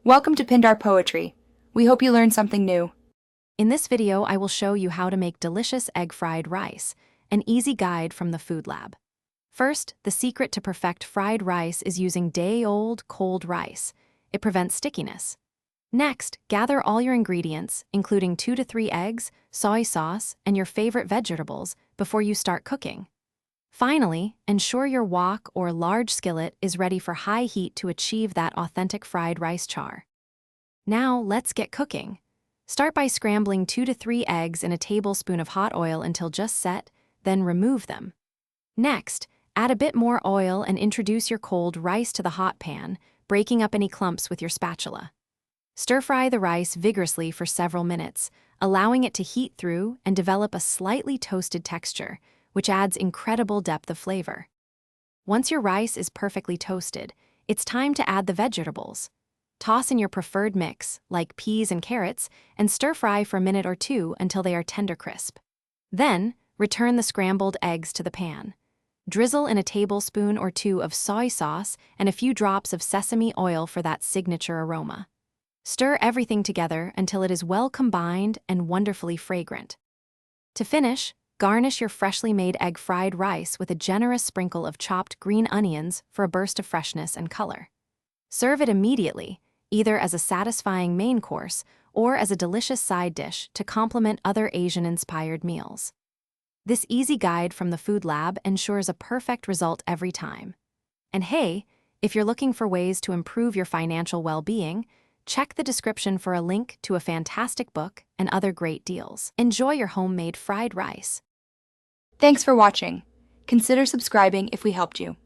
Welcome to Pindar Poetry. We hope you learned something new. In this video, I will show you how to make delicious egg fried rice, an easy guide from the Food Lab. First, the secret to perfect fried rice is using day-old cold rice. It prevents stickiness. Next, gather all your ingredients, including 2 to 3 eggs, soy sauce, and your favorite vegetables before you start cooking. Finally, ensure your wok or large skillet is ready for high heat to achieve that authentic fried rice char. Now, let's get cooking. Start by scrambling 2 to 3 eggs in a tablespoon of hot oil until just set, then remove them. Next, add a bit more oil and introduce your cold rice to the hot pan, breaking up any clumps with your spatula. Stir-fry the rice vigorously for several minutes, allowing it to heat through and develop a slightly toasted texture, which adds incredible depth of flavor. Once your rice is perfectly toasted, it's time to add the vegetables. Toss in your preferred mix, like peas and carrots, and stir-fry for a minute or two until they are tender crisp. Then, return the scrambled eggs to the pan. Drizzle in a tablespoon or 2 of soy sauce and a few drops of sesame oil for that signature aroma. Stir everything together until it is well combined and wonderfully fragrant. To finish, garnish your freshly made egg fried rice with a generous sprinkle of chopped green onions for a burst of freshness and color. Serve it immediately, either as a satisfying main course or as a delicious side dish to complement other Asian-inspired meals. This easy guide from the Food Lab ensures a perfect result every time. And hey, if you're looking for ways to improve your financial well-being, check the description for a link to a fantastic book and other great deals. Enjoy your homemade fried rice. Thanks for watching. Consider subscribing if we helped you.